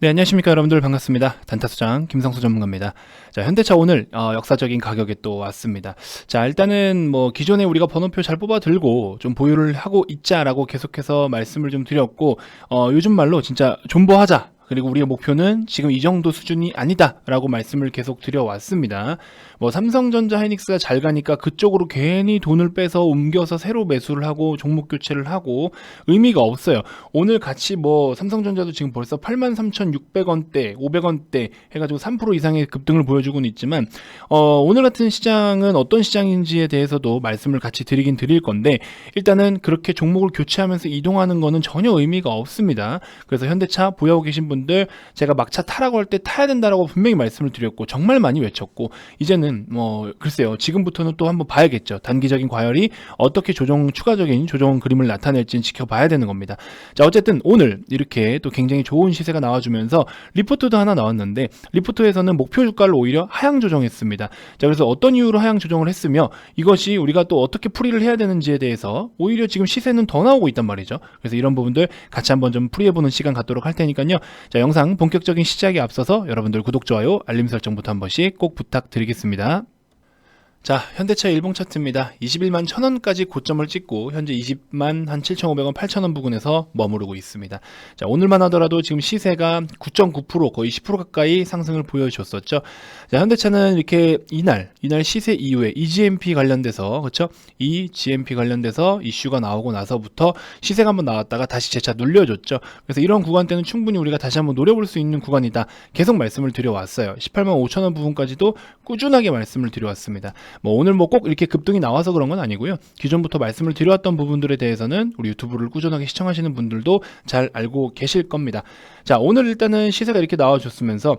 네, 안녕하십니까 여러분들. 반갑습니다. 단타수장 김성수 전문가입니다. 자, 현대차 오늘 역사적인 가격에 또 왔습니다. 자, 일단은 뭐 기존에 우리가 번호표 잘 뽑아 들고 좀 보유를 하고 있자라고 계속해서 말씀을 좀 드렸고, 요즘 말로 진짜 존버하자, 그리고 우리의 목표는 지금 이 정도 수준이 아니다라고 말씀을 계속 드려왔습니다. 뭐 삼성전자, 하이닉스가 잘 가니까 그쪽으로 괜히 돈을 빼서 옮겨서 새로 매수를 하고 종목 교체를 하고 의미가 없어요. 오늘 같이 뭐 삼성전자도 지금 벌써 83,600원대, 500원대 해가지고 3% 이상의 급등을 보여주고는 있지만, 오늘 같은 시장은 어떤 시장인지에 대해서도 말씀을 같이 드리긴 드릴 건데, 일단은 그렇게 종목을 교체하면서 이동하는 거는 전혀 의미가 없습니다. 그래서 현대차 보유하고 계신 분들, 제가 막차 타라고 할 때 타야 된다라고 분명히 말씀을 드렸고 정말 많이 외쳤고, 이제는 뭐 글쎄요, 지금부터는 또 한번 봐야겠죠. 단기적인 과열이 어떻게 추가적인 조정 그림을 나타낼지는 지켜봐야 되는 겁니다. 자, 어쨌든 오늘 이렇게 또 굉장히 좋은 시세가 나와주면서 리포트도 하나 나왔는데, 리포트에서는 목표 주가를 오히려 하향 조정했습니다. 자, 그래서 어떤 이유로 하향 조정을 했으며 이것이 우리가 또 어떻게 풀이를 해야 되는지에 대해서 오히려 지금 시세는 더 나오고 있단 말이죠. 그래서 이런 부분들 같이 한번 좀 풀이해보는 시간 갖도록 할 테니까요. 자, 영상 본격적인 시작에 앞서서 여러분들 구독, 좋아요, 알림 설정부터 한 번씩 꼭 부탁드리겠습니다. 자, 현대차 일봉 차트입니다. 21만 1,000원까지 고점을 찍고 현재 20만 한 7,500원, 8,000원 부근에서 머무르고 있습니다. 자, 오늘만 하더라도 지금 시세가 9.9% 거의 10% 가까이 상승을 보여줬었죠. 자, 현대차는 이렇게 이날 시세 이후에 EGMP 관련돼서, 그렇죠? 이 GMP 관련돼서 이슈가 나오고 나서부터 시세가 한번 나왔다가 다시 재차 눌려줬죠. 그래서 이런 구간대는 충분히 우리가 다시 한번 노려볼 수 있는 구간이다, 계속 말씀을 드려왔어요. 18만 5천원 부분까지도 꾸준하게 말씀을 드려왔습니다. 뭐 오늘 뭐 꼭 이렇게 급등이 나와서 그런 건 아니고요. 기존부터 말씀을 드려왔던 부분들에 대해서는 우리 유튜브를 꾸준하게 시청하시는 분들도 잘 알고 계실 겁니다. 자, 오늘 일단은 시세가 이렇게 나와줬으면서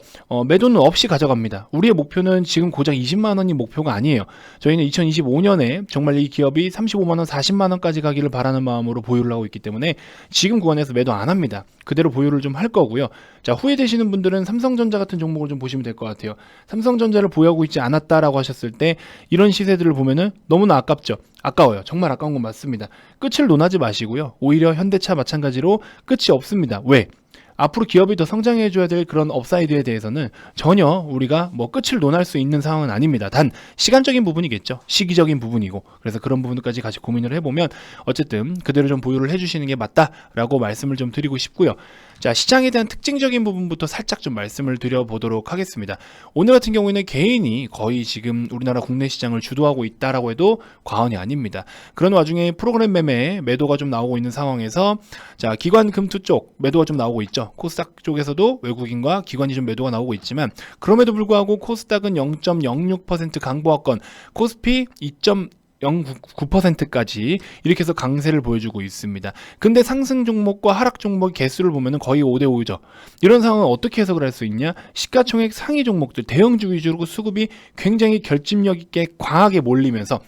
매도는 없이 가져갑니다. 우리의 목표는 지금 고작 20만원이 목표가 아니에요. 저희는 2025년에 정말 이 기업이 35만원, 40만원까지 가기를 바라는 마음으로 보유를 하고 있기 때문에 지금 구간에서 매도 안 합니다. 그대로 보유를 좀 할 거고요. 자, 후회되시는 분들은 삼성전자 같은 종목을 좀 보시면 될 것 같아요. 삼성전자를 보유하고 있지 않았다라고 하셨을 때 이런 시세들을 보면은 너무나 아깝죠. 아까워요. 정말 아까운 건 맞습니다. 끝을 논하지 마시고요. 오히려 현대차 마찬가지로 끝이 없습니다. 왜? 앞으로 기업이 더 성장해줘야 될 그런 업사이드에 대해서는 전혀 우리가 뭐 끝을 논할 수 있는 상황은 아닙니다. 단 시간적인 부분이겠죠. 시기적인 부분이고, 그래서 그런 부분까지 같이 고민을 해보면 어쨌든 그대로 좀 보유를 해주시는 게 맞다라고 말씀을 좀 드리고 싶고요. 자, 시장에 대한 특징적인 부분부터 살짝 좀 말씀을 드려보도록 하겠습니다. 오늘 같은 경우에는 개인이 거의 지금 우리나라 국내 시장을 주도하고 있다라고 해도 과언이 아닙니다. 그런 와중에 프로그램 매도가 좀 나오고 있는 상황에서, 자, 기관 금투 쪽 매도가 좀 나오고 있죠. 코스닥 쪽에서도 외국인과 기관이 좀 매도가 나오고 있지만, 그럼에도 불구하고 코스닥은 0.06% 강보합권, 코스피 2.09%까지 이렇게 해서 강세를 보여주고 있습니다. 근데 상승 종목과 하락 종목 개수를 보면은 거의 5대5죠. 이런 상황은 어떻게 해석을 할 수 있냐? 시가총액 상위 종목들, 대형주 위주로 수급이 굉장히 결집력 있게 강하게 몰리면서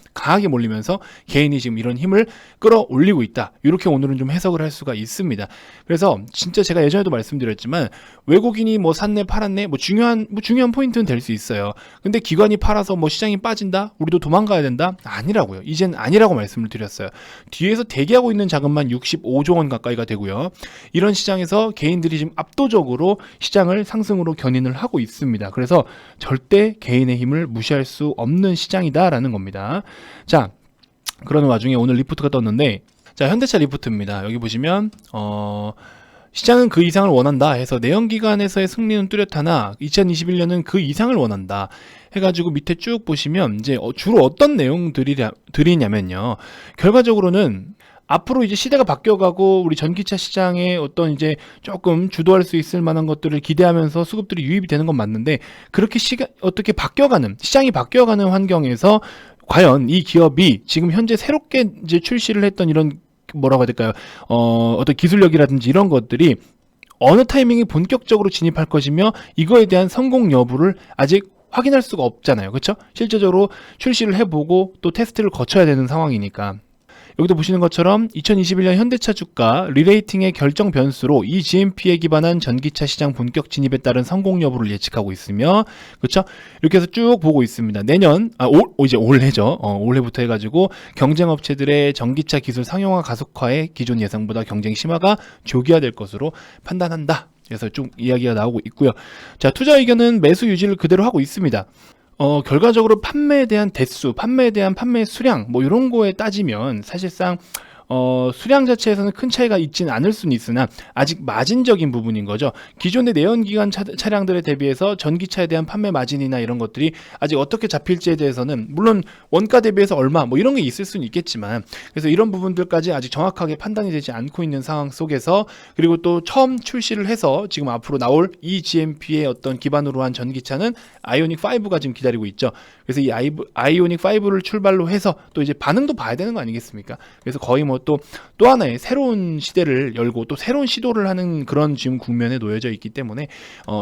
개인이 지금 이런 힘을 끌어올리고 있다, 이렇게 오늘은 좀 해석을 할 수가 있습니다. 그래서 진짜 제가 예전에도 말씀드렸지만, 외국인이 뭐 샀네 팔았네 뭐 중요한 포인트는 될 수 있어요. 근데 기관이 팔아서 뭐 시장이 빠진다, 우리도 도망가야 된다? 아니라고요. 이젠 아니라고 말씀을 드렸어요. 뒤에서 대기하고 있는 자금만 65조 원 가까이가 되고요. 이런 시장에서 개인들이 지금 압도적으로 시장을 상승으로 견인을 하고 있습니다. 그래서 절대 개인의 힘을 무시할 수 없는 시장이다라는 겁니다. 자, 그러는 와중에 오늘 리포트가 떴는데, 자, 현대차 리포트입니다. 여기 보시면 시장은 그 이상을 원한다 해서 내연기관에서의 승리는 뚜렷하나 2021년은 그 이상을 원한다 해가지고 밑에 쭉 보시면 이제 주로 어떤 내용들이냐면요. 결과적으로는 앞으로 이제 시대가 바뀌어가고 우리 전기차 시장에 어떤 이제 조금 주도할 수 있을 만한 것들을 기대하면서 수급들이 유입이 되는 건 맞는데, 그렇게 어떻게 시장이 바뀌어가는 환경에서 과연 이 기업이 지금 현재 새롭게 이제 출시를 했던 이런 뭐라고 해야 될까요? 어떤 기술력이라든지 이런 것들이 어느 타이밍에 본격적으로 진입할 것이며 이거에 대한 성공 여부를 아직 확인할 수가 없잖아요. 그렇죠? 실제적으로 출시를 해보고 또 테스트를 거쳐야 되는 상황이니까. 여기도 보시는 것처럼 2021년 현대차 주가 리레이팅의 결정 변수로 이 GMP에 기반한 전기차 시장 본격 진입에 따른 성공 여부를 예측하고 있으며, 그렇죠? 이렇게 해서 쭉 보고 있습니다. 이제 올해죠. 올해부터 해가지고 경쟁 업체들의 전기차 기술 상용화 가속화에 기존 예상보다 경쟁 심화가 조기화될 것으로 판단한다. 그래서 쭉 이야기가 나오고 있고요. 자, 투자 의견은 매수 유지를 그대로 하고 있습니다. 결과적으로 판매에 대한 대수, 판매에 대한 판매 수량, 뭐 이런 거에 따지면 사실상 수량 자체에서는 큰 차이가 있지는 않을 수는 있으나 아직 마진적인 부분인 거죠. 기존의 내연기관 차량들에 대비해서 전기차에 대한 판매 마진이나 이런 것들이 아직 어떻게 잡힐지에 대해서는 물론 원가 대비해서 얼마 뭐 이런 게 있을 수는 있겠지만, 그래서 이런 부분들까지 아직 정확하게 판단이 되지 않고 있는 상황 속에서, 그리고 또 처음 출시를 해서 지금 앞으로 나올 이 GMP의 어떤 기반으로 한 전기차는 아이오닉 5가 지금 기다리고 있죠. 그래서 이 아이오닉 5를 출발로 해서 또 이제 반응도 봐야 되는 거 아니겠습니까? 그래서 거의 뭐 또 하나의 새로운 시대를 열고 또 새로운 시도를 하는 그런 지금 국면에 놓여져 있기 때문에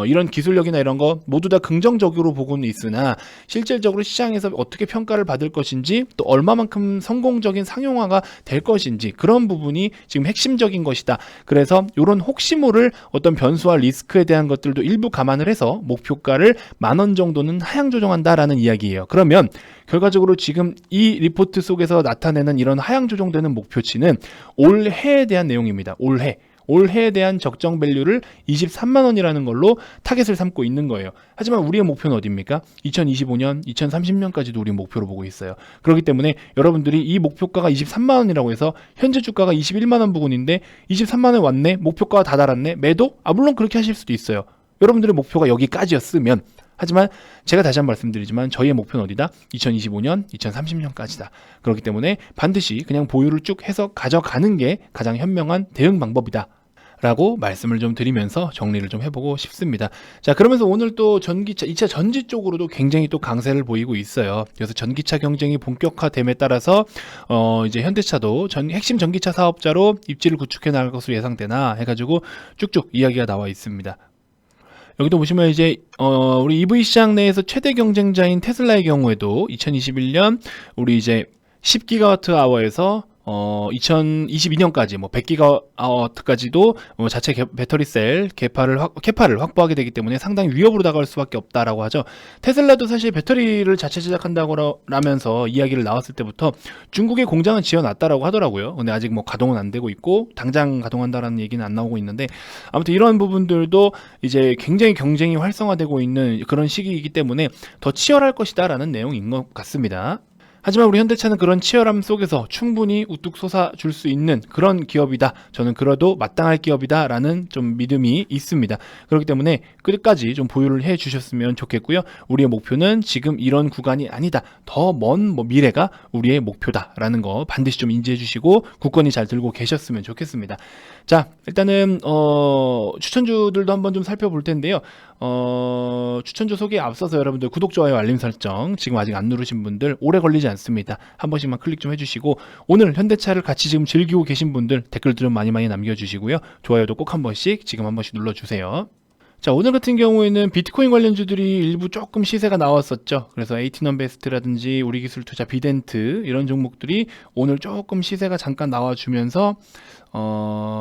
이런 기술력이나 이런 거 모두 다 긍정적으로 보고는 있으나 실질적으로 시장에서 어떻게 평가를 받을 것인지, 또 얼마만큼 성공적인 상용화가 될 것인지, 그런 부분이 지금 핵심적인 것이다. 그래서 이런 혹시 모를 어떤 변수와 리스크에 대한 것들도 일부 감안을 해서 목표가를 10,000원 정도는 하향 조정한다라는 이야기예요. 그러면 결과적으로 지금 이 리포트 속에서 나타내는 이런 하향 조정되는 목표치는 올해에 대한 내용입니다. 올해에 대한 적정 밸류를 23만 원이라는 걸로 타겟을 삼고 있는 거예요. 하지만 우리의 목표는 어디입니까? 2025년, 2030년까지도 우리 목표로 보고 있어요. 그렇기 때문에 여러분들이 이 목표가가 23만 원이라고 해서 현재 주가가 21만 원 부근인데 23만 원 왔네? 목표가가 다 달았네? 매도? 물론 그렇게 하실 수도 있어요. 여러분들의 목표가 여기까지였으면. 하지만 제가 다시 한번 말씀드리지만 저희의 목표는 어디다? 2025년, 2030년까지다. 그렇기 때문에 반드시 그냥 보유를 쭉 해서 가져가는 게 가장 현명한 대응 방법이다 라고 말씀을 좀 드리면서 정리를 좀 해보고 싶습니다. 자, 그러면서 오늘 또 전기차, 2차 전지 쪽으로도 굉장히 또 강세를 보이고 있어요. 그래서 전기차 경쟁이 본격화됨에 따라서 이제 현대차도 핵심 전기차 사업자로 입지를 구축해 나갈 것으로 예상되나 해가지고 쭉쭉 이야기가 나와 있습니다. 여기도 보시면 이제 우리 EV 시장 내에서 최대 경쟁자인 테슬라의 경우에도 2021년 우리 이제 10GWh에서 2022년까지 뭐 100GWh까지도 자체 배터리셀 캐파를 확보하게 되기 때문에 상당히 위협으로 다가올 수밖에 없다라고 하죠. 테슬라도 사실 배터리를 자체 제작한다고 라면서 이야기를 나왔을 때부터 중국에 공장은 지어놨다라고 하더라고요. 근데 아직 뭐 가동은 안 되고 있고 당장 가동한다라는 얘기는 안 나오고 있는데, 아무튼 이런 부분들도 이제 굉장히 경쟁이 활성화되고 있는 그런 시기이기 때문에 더 치열할 것이다라는 내용인 것 같습니다. 하지만 우리 현대차는 그런 치열함 속에서 충분히 우뚝 솟아줄 수 있는 그런 기업이다. 저는 그래도 마땅할 기업이다 라는 좀 믿음이 있습니다. 그렇기 때문에 끝까지 좀 보유를 해 주셨으면 좋겠고요. 우리의 목표는 지금 이런 구간이 아니다. 더 먼 미래가 우리의 목표다 라는 거 반드시 좀 인지해 주시고 굳건히 잘 들고 계셨으면 좋겠습니다. 자, 일단은 추천주들도 한번 좀 살펴볼 텐데요. 추천주 소개에 앞서서 여러분들 구독, 좋아요, 알림 설정 지금 아직 안 누르신 분들 오래 걸리지 않습니다. 한 번씩만 클릭 좀 해주시고, 오늘 현대차를 같이 지금 즐기고 계신 분들 댓글들 좀 많이 남겨주시고요. 좋아요도 꼭 한 번씩 지금 한 번씩 눌러주세요. 자, 오늘 같은 경우에는 비트코인 관련주들이 일부 조금 시세가 나왔었죠. 그래서 에이티넘베스트라든지 우리기술투자, 비덴트 이런 종목들이 오늘 조금 시세가 잠깐 나와주면서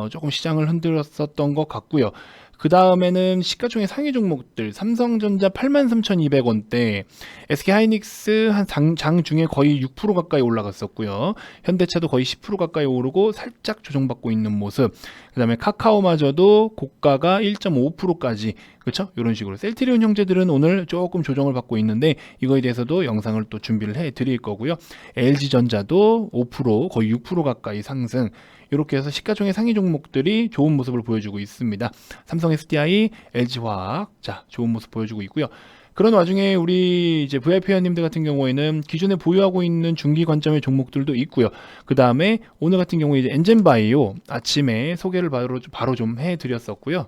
조금 시장을 흔들었었던 것 같고요. 그 다음에는 시가총액 상위 종목들, 삼성전자 83,200원대, SK하이닉스 한 장 중에 거의 6% 가까이 올라갔었고요. 현대차도 거의 10% 가까이 오르고 살짝 조정받고 있는 모습. 그 다음에 카카오마저도 고가가 1.5%까지, 그렇죠? 이런 식으로 셀트리온 형제들은 오늘 조금 조정을 받고 있는데 이거에 대해서도 영상을 또 준비를 해 드릴 거고요. LG전자도 5%, 거의 6% 가까이 상승. 이렇게 해서 시가총액 상위 종목들이 좋은 모습을 보여주고 있습니다. 삼성 SDI, LG화학, 자, 좋은 모습 보여주고 있고요. 그런 와중에 우리 이제 VIP 회원님들 같은 경우에는 기존에 보유하고 있는 중기 관점의 종목들도 있고요. 그 다음에 오늘 같은 경우에 이제 엔젠바이오 아침에 소개를 바로 좀 해드렸었고요.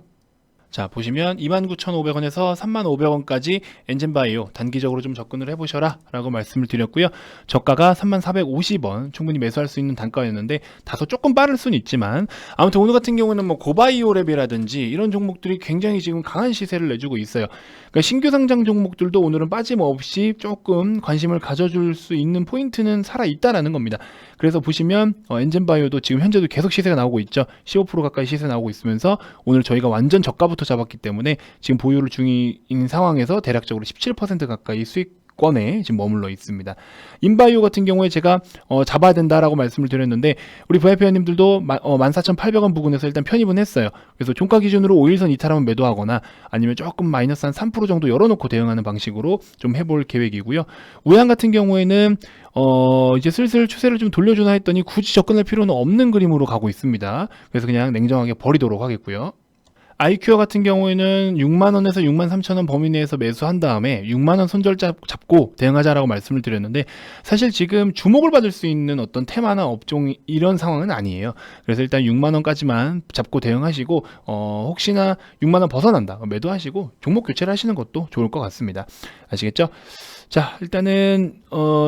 자, 보시면 29,500원에서 3,500원까지 엔젠바이오 단기적으로 좀 접근을 해보셔라 라고 말씀을 드렸고요. 저가가 3,450원, 충분히 매수할 수 있는 단가였는데 다소 조금 빠를 수는 있지만, 아무튼 오늘 같은 경우는 뭐 고바이오랩이라든지 이런 종목들이 굉장히 지금 강한 시세를 내주고 있어요. 그러니까 신규 상장 종목들도 오늘은 빠짐없이 조금 관심을 가져줄 수 있는 포인트는 살아있다라는 겁니다. 그래서 보시면 엔젠바이오도 지금 현재도 계속 시세가 나오고 있죠. 15% 가까이 시세 나오고 있으면서 오늘 저희가 완전 저가부터 잡았기 때문에 지금 보유를 중인 상황에서 대략적으로 17% 가까이 수익 권에 지금 머물러 있습니다. 인바이오 같은 경우에 제가 잡아야 된다라고 말씀을 드렸는데 우리 VIP님들도 14,800원 부근에서 일단 편입은 했어요. 그래서 종가 기준으로 5일선 이탈하면 매도하거나 아니면 조금 마이너스 한 3% 정도 열어놓고 대응하는 방식으로 좀 해볼 계획이고요. 우양 같은 경우에는 이제 슬슬 추세를 좀 돌려주나 했더니 굳이 접근할 필요는 없는 그림으로 가고 있습니다. 그래서 그냥 냉정하게 버리도록 하겠고요. 아이큐어 같은 경우에는 6만원에서 63,000원 범위 내에서 매수한 다음에 6만원 손절 잡고 대응하자라고 말씀을 드렸는데 사실 지금 주목을 받을 수 있는 어떤 테마나 업종 이런 상황은 아니에요. 그래서 일단 6만원까지만 잡고 대응하시고 혹시나 6만원 벗어난다 매도하시고 종목 교체를 하시는 것도 좋을 것 같습니다. 아시겠죠? 자, 일단은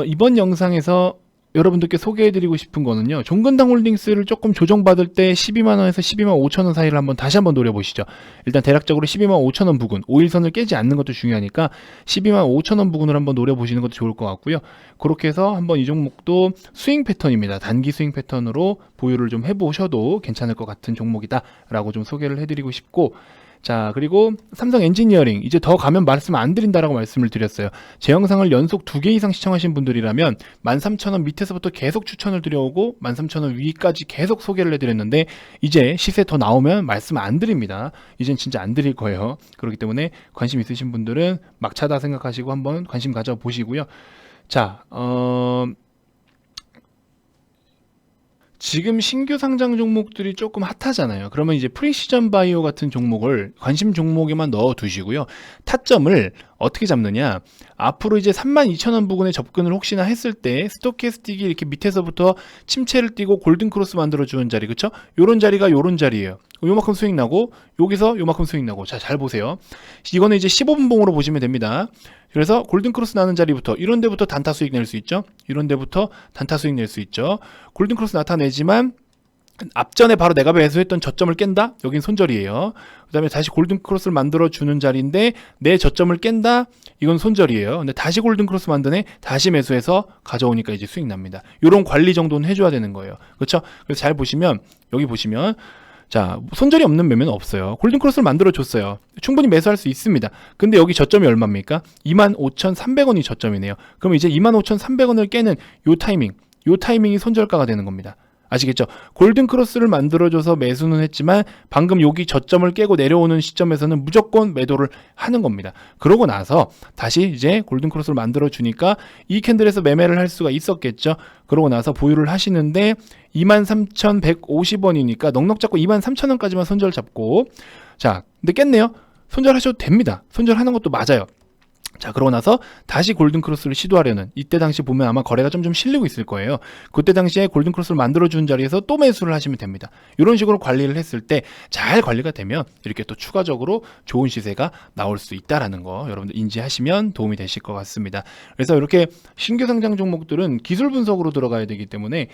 이번 영상에서 여러분들께 소개해드리고 싶은 거는요, 종근당 홀딩스를 조금 조정받을 때 12만원에서 12만 5천원 사이를 다시 한번 노려보시죠. 일단 대략적으로 12만 5천원 부근, 5일선을 깨지 않는 것도 중요하니까 12만 5천원 부근을 한번 노려보시는 것도 좋을 것 같고요. 그렇게 해서 한번 이 종목도 스윙 패턴입니다. 단기 스윙 패턴으로 보유를 좀 해보셔도 괜찮을 것 같은 종목이다 라고 좀 소개를 해드리고 싶고, 자, 그리고 삼성 엔지니어링 이제 더 가면 말씀 안 드린다라고 말씀을 드렸어요. 제 영상을 연속 2개 이상 시청하신 분들이라면 13,000원 밑에서부터 계속 추천을 드려오고 13,000원 위까지 계속 소개를 해드렸는데 이제 시세 더 나오면 말씀 안 드립니다. 이젠 진짜 안 드릴 거예요. 그렇기 때문에 관심 있으신 분들은 막차다 생각하시고 한번 관심 가져보시고요. 자, 지금 신규 상장 종목들이 조금 핫하잖아요. 그러면 이제 프리시전 바이오 같은 종목을 관심 종목에만 넣어 두시고요. 타점을 어떻게 잡느냐, 앞으로 이제 32,000원 부근에 접근을 혹시나 했을 때 스토캐스틱이 이렇게 밑에서부터 침체를 띄고 골든크로스 만들어주는 자리, 그쵸? 요런 자리가 요런 자리예요. 요만큼 수익 나고 여기서 요만큼 수익 나고. 자, 잘 보세요. 이거는 이제 15분봉으로 보시면 됩니다. 그래서 골든크로스 나는 자리부터 이런 데부터 단타 수익 낼 수 있죠. 이런 데부터 단타 수익 낼 수 있죠. 골든크로스 나타내지만 앞전에 바로 내가 매수했던 저점을 깬다? 여긴 손절이에요. 그 다음에 다시 골든크로스를 만들어주는 자리인데 내 저점을 깬다? 이건 손절이에요. 근데 다시 골든크로스 만드네? 다시 매수해서 가져오니까 이제 수익 납니다. 이런 관리 정도는 해줘야 되는 거예요. 그렇죠? 그래서 잘 보시면 여기 보시면 자, 손절이 없는 매매는 없어요. 골든크로스를 만들어줬어요. 충분히 매수할 수 있습니다. 근데 여기 저점이 얼마입니까? 25,300원이 저점이네요. 그럼 이제 25,300원을 깨는 요 타이밍이 손절가가 되는 겁니다. 아시겠죠? 골든크로스를 만들어줘서 매수는 했지만 방금 여기 저점을 깨고 내려오는 시점에서는 무조건 매도를 하는 겁니다. 그러고 나서 다시 이제 골든크로스를 만들어주니까 이 캔들에서 매매를 할 수가 있었겠죠. 그러고 나서 보유를 하시는데 23,150원이니까 넉넉 잡고 23,000원까지만 손절 잡고, 자, 근데 깼네요. 손절하셔도 됩니다. 손절하는 것도 맞아요. 자, 그러고 나서 다시 골든크로스를 시도하려는, 이때 당시 보면 아마 거래가 좀 실리고 있을 거예요. 그때 당시에 골든크로스를 만들어주는 자리에서 또 매수를 하시면 됩니다. 이런 식으로 관리를 했을 때 잘 관리가 되면 이렇게 또 추가적으로 좋은 시세가 나올 수 있다라는 거 여러분들 인지하시면 도움이 되실 것 같습니다. 그래서 이렇게 신규 상장 종목들은 기술 분석으로 들어가야 되기 때문에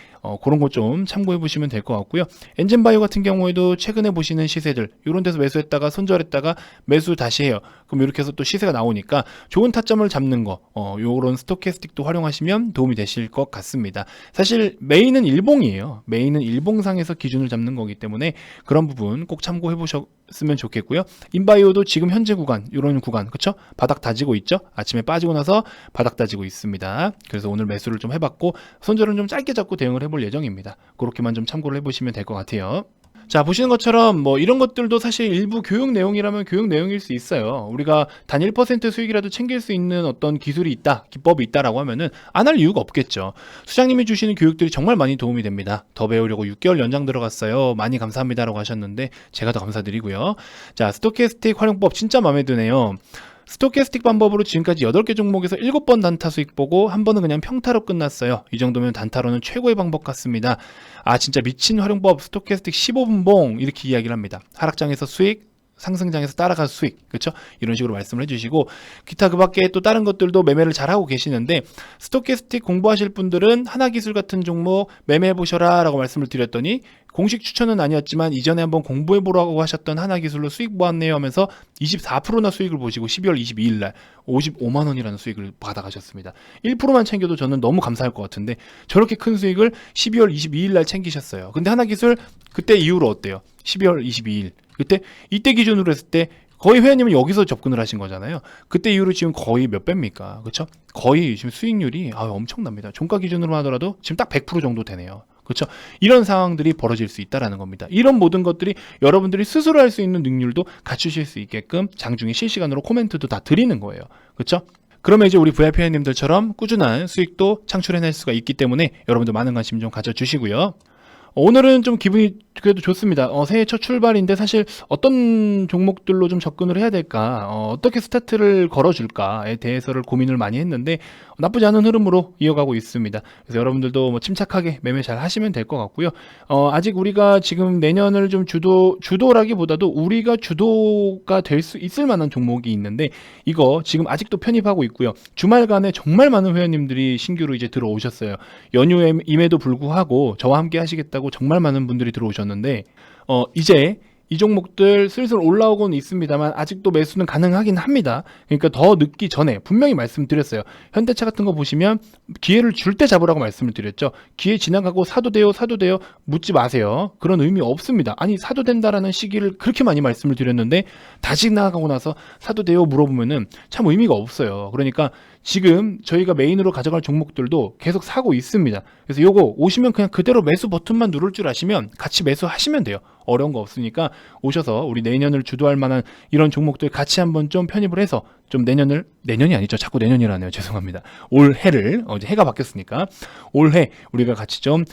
그런 거 좀 참고해 보시면 될 것 같고요. 엔진바이오 같은 경우에도 최근에 보시는 시세들, 이런 데서 매수했다가 손절했다가 매수 다시 해요. 그럼 이렇게 해서 또 시세가 나오니까 좋은 타점을 잡는 거, 요런 스토캐스틱도 활용하시면 도움이 되실 것 같습니다. 사실 메인은 일봉이에요. 메인은 일봉상에서 기준을 잡는 거기 때문에 그런 부분 꼭 참고해 보셨으면 좋겠고요. 인바이오도 지금 현재 구간, 요런 구간, 그쵸? 바닥 다지고 있죠? 아침에 빠지고 나서 바닥 다지고 있습니다. 그래서 오늘 매수를 좀 해봤고 손절은 좀 짧게 잡고 대응을 해볼 예정입니다. 그렇게만 좀 참고를 해보시면 될 것 같아요. 자, 보시는 것처럼 뭐 이런 것들도 사실 일부 교육 내용이라면 교육 내용일 수 있어요. 우리가 단 1% 수익이라도 챙길 수 있는 어떤 기술이 있다, 기법이 있다라고 하면은 안 할 이유가 없겠죠. 수장님이 주시는 교육들이 정말 많이 도움이 됩니다. 더 배우려고 6개월 연장 들어갔어요. 많이 감사합니다라고 하셨는데 제가 더 감사드리고요. 자, 스토캐스틱 활용법 진짜 마음에 드네요. 스토캐스틱 방법으로 지금까지 8개 종목에서 7번 단타 수익 보고 한 번은 그냥 평타로 끝났어요. 이 정도면 단타로는 최고의 방법 같습니다. 아, 진짜 미친 활용법, 스토캐스틱 15분봉 이렇게 이야기를 합니다. 하락장에서 수익, 상승장에서 따라갈 수익, 그렇죠? 이런 식으로 말씀을 해주시고, 기타 그 밖에 또 다른 것들도 매매를 잘하고 계시는데 스토캐스틱 공부하실 분들은 하나기술 같은 종목 매매해보셔라 라고 말씀을 드렸더니 공식 추천은 아니었지만 이전에 한번 공부해보라고 하셨던 하나기술로 수익 보았네요 하면서 24%나 수익을 보시고 12월 22일날 55만원이라는 수익을 받아가셨습니다. 1%만 챙겨도 저는 너무 감사할 것 같은데 저렇게 큰 수익을 12월 22일날 챙기셨어요. 근데 하나기술 그때 이후로 어때요? 12월 22일 이때 기준으로 했을 때 거의 회원님은 여기서 접근을 하신 거잖아요. 그때 이후로 지금 거의 몇 배입니까? 그렇죠? 거의 지금 수익률이 엄청납니다. 종가 기준으로 하더라도 지금 딱 100% 정도 되네요. 그렇죠? 이런 상황들이 벌어질 수 있다라는 겁니다. 이런 모든 것들이 여러분들이 스스로 할 수 있는 능률도 갖추실 수 있게끔 장중에 실시간으로 코멘트도 다 드리는 거예요. 그렇죠? 그러면 이제 우리 VIP 회원님들처럼 꾸준한 수익도 창출해낼 수가 있기 때문에 여러분들 많은 관심 좀 가져주시고요. 오늘은 좀 기분이 그래도 좋습니다. 새해 첫 출발인데 사실 어떤 종목들로 좀 접근을 해야 될까, 어떻게 스타트를 걸어줄까에 대해서를 고민을 많이 했는데 나쁘지 않은 흐름으로 이어가고 있습니다. 그래서 여러분들도 뭐 침착하게 매매 잘 하시면 될 것 같고요. 아직 우리가 지금 내년을 좀 주도라기보다도 우리가 주도가 될 수 있을 만한 종목이 있는데 이거 지금 아직도 편입하고 있고요. 주말간에 정말 많은 회원님들이 신규로 이제 들어오셨어요. 연휴임에도 불구하고 저와 함께 하시겠다고 정말 많은 분들이 들어오셨는데 이제 이 종목들 슬슬 올라오고는 있습니다만 아직도 매수는 가능하긴 합니다. 그러니까 더 늦기 전에 분명히 말씀드렸어요. 현대차 같은 거 보시면 기회를 줄 때 잡으라고 말씀을 드렸죠. 기회 지나가고 사도 돼요 묻지 마세요. 그런 의미 없습니다. 아니 사도 된다라는 시기를 그렇게 많이 말씀을 드렸는데 다시 나가고 나서 사도 돼요 물어보면은 참 의미가 없어요. 그러니까 지금 저희가 메인으로 가져갈 종목들도 계속 사고 있습니다. 그래서 요거 오시면 그냥 그대로 매수 버튼만 누를 줄 아시면 같이 매수하시면 돼요. 어려운 거 없으니까 오셔서 우리 내년을 주도할 만한 이런 종목들 같이 한번 좀 편입을 해서 좀 내년이 아니죠. 자꾸 내년이라네요. 죄송합니다. 올해를 이제 해가 바뀌었으니까 올해 우리가 같이 좀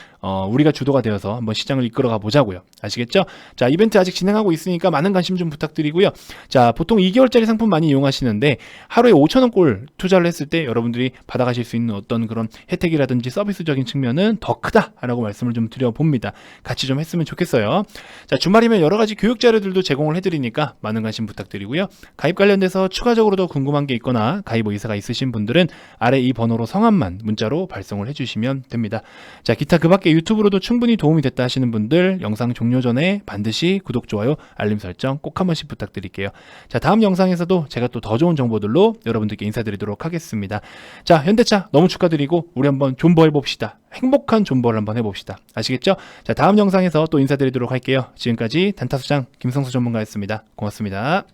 우리가 주도가 되어서 한번 시장을 이끌어가 보자고요. 아시겠죠? 자, 이벤트 아직 진행하고 있으니까 많은 관심 좀 부탁드리고요. 자, 보통 2개월짜리 상품 많이 이용하시는데 하루에 5,000원꼴 투자를 했을 때 여러분들이 받아가실 수 있는 어떤 그런 혜택이라든지 서비스적인 측면은 더 크다라고 말씀을 좀 드려봅니다. 같이 좀 했으면 좋겠어요. 자, 주말이면 여러 가지 교육 자료들도 제공을 해드리니까 많은 관심 부탁드리고요. 가입 관련돼서 추가적으로 더 궁금한 게 있거나 가입 의사가 있으신 분들은 아래 이 번호로 성함만 문자로 발송을 해주시면 됩니다. 자, 기타 그 밖에 유튜브로도 충분히 도움이 됐다 하시는 분들 영상 종료 전에 반드시 구독, 좋아요, 알림 설정 꼭 한 번씩 부탁드릴게요. 자, 다음 영상에서도 제가 또 더 좋은 정보들로 여러분들께 인사드리도록 하겠습니다. 자, 현대차 너무 축하드리고 우리 한번 존버해봅시다. 행복한 존버를 한번 해봅시다. 아시겠죠? 자, 다음 영상에서 또 인사드리도록 할게요. 지금까지 단타수장 김성수 전문가였습니다. 고맙습니다.